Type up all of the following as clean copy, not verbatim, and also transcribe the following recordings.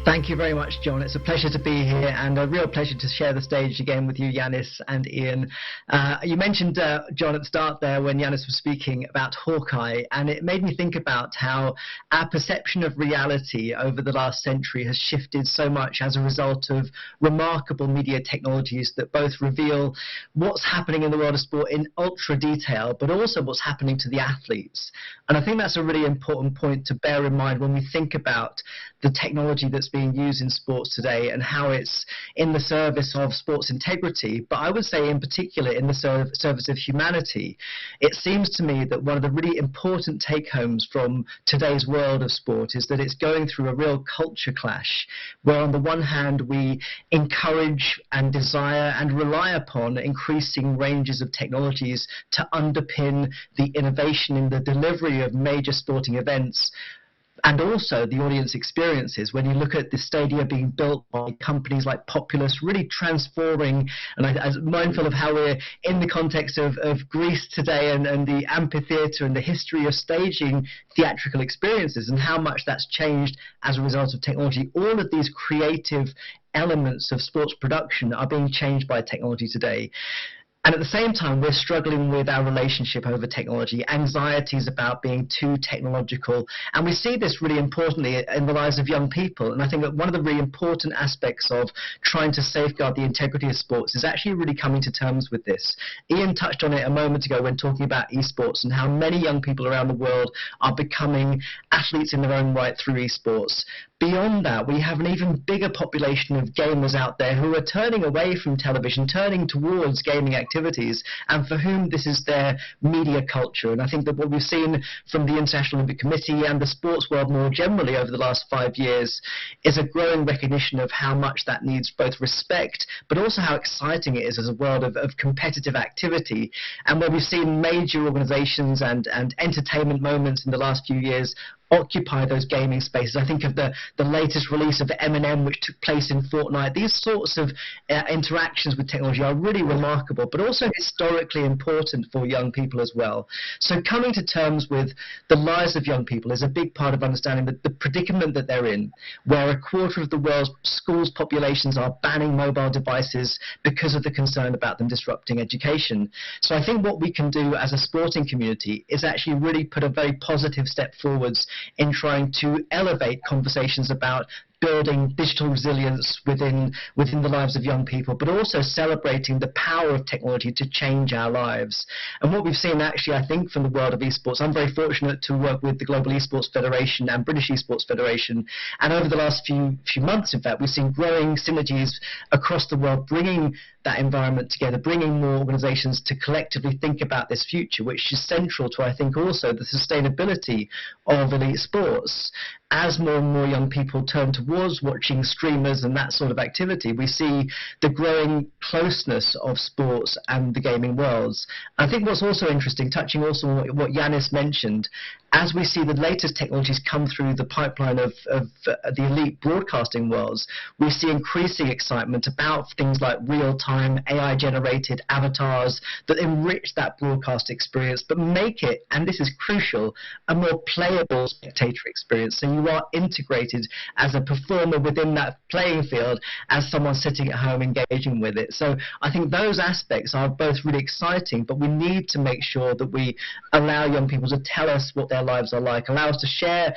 Thank you very much, John. It's a pleasure to be here and a real pleasure to share the stage again with you, Yanis and Ian. You mentioned, John, at the start there when Yanis was speaking about Hawkeye, and it made me think about how our perception of reality over the last century has shifted so much as a result of remarkable media technologies that both reveal what's happening in the world of sport in ultra detail, but also what's happening to the athletes. And I think that's a really important point to bear in mind when we think about the technology that's being used in sports today and how it's in the service of sports integrity, but I would say in particular in the service of humanity. It seems to me that one of the really important take-homes from today's world of sport is that it's going through a real culture clash, where on the one hand we encourage and desire and rely upon increasing ranges of technologies to underpin the innovation in the delivery of major sporting events, and also the audience experiences. When you look at the stadia being built by companies like Populous, really transforming, and I'm mindful of how we're in the context of Greece today and the amphitheatre and the history of staging theatrical experiences and how much that's changed as a result of technology. All of these creative elements of sports production are being changed by technology today. And at the same time, we're struggling with our relationship over technology, anxieties about being too technological. And we see this really importantly in the lives of young people. And I think that one of the really important aspects of trying to safeguard the integrity of sports is actually really coming to terms with this. Ian touched on it a moment ago when talking about esports and how many young people around the world are becoming athletes in their own right through esports. Beyond that, we have an even bigger population of gamers out there who are turning away from television, turning towards gaming activities, and for whom this is their media culture. And I think that what we've seen from the International Olympic Committee and the sports world more generally over the last 5 years is a growing recognition of how much that needs both respect, but also how exciting it is as a world of competitive activity. And where we've seen major organizations and entertainment moments in the last few years occupy those gaming spaces. I think of the latest release of Eminem, which took place in Fortnite. These sorts of interactions with technology are really remarkable, but also historically important for young people as well. So coming to terms with the lives of young people is a big part of understanding the predicament that they're in, where a quarter of the world's schools populations are banning mobile devices because of the concern about them disrupting education. So I think what we can do as a sporting community is actually really put a very positive step forwards in trying to elevate conversations about building digital resilience within the lives of young people, but also celebrating the power of technology to change our lives. And what we've seen actually, I think, from the world of esports, I'm very fortunate to work with the Global Esports Federation and British Esports Federation, and over the last few months, in fact, we've seen growing synergies across the world, bringing that environment together, bringing more organizations to collectively think about this future, which is central to, I think, also the sustainability of elite sports. As more and more young people turn towards watching streamers and that sort of activity, we see the growing closeness of sports and the gaming worlds. I think what's also interesting, touching also on what Yanis mentioned, as we see the latest technologies come through the pipeline of the elite broadcasting worlds, we see increasing excitement about things like real-time AI-generated avatars that enrich that broadcast experience, but make it, and this is crucial, a more playable spectator experience. So you are integrated as a performer within that playing field as someone sitting at home engaging with it. So I think those aspects are both really exciting, but we need to make sure that we allow young people to tell us what their lives are like, allow us to share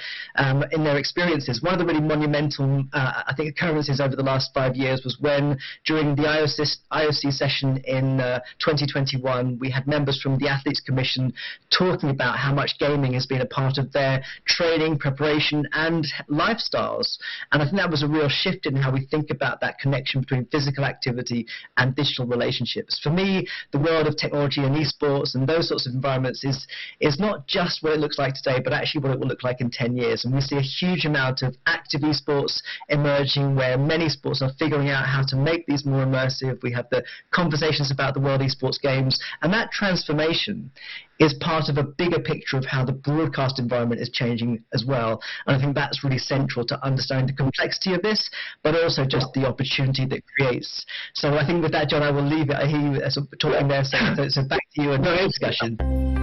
in their experiences. One of the really monumental, I think, occurrences over the last 5 years was when, during the IOC session in 2021, we had members from the Athletes Commission talking about how much gaming has been a part of their training, preparation, and lifestyles. And I think that was a real shift in how we think about that connection between physical activity and digital relationships. For me, the world of technology and esports and those sorts of environments is not just what it looks like today, but actually what it will look like in 10 years. And we see a huge amount of active esports emerging, where many sports are figuring out how to make these more immersive. We have the conversations about the World Esports Games, and that transformation is part of a bigger picture of how the broadcast environment is changing as well. And I think that's really central to understanding the complexity of this, but also just the opportunity that creates. So I think with that, John, I will leave it. I hear you talking there, so back to you and the discussion.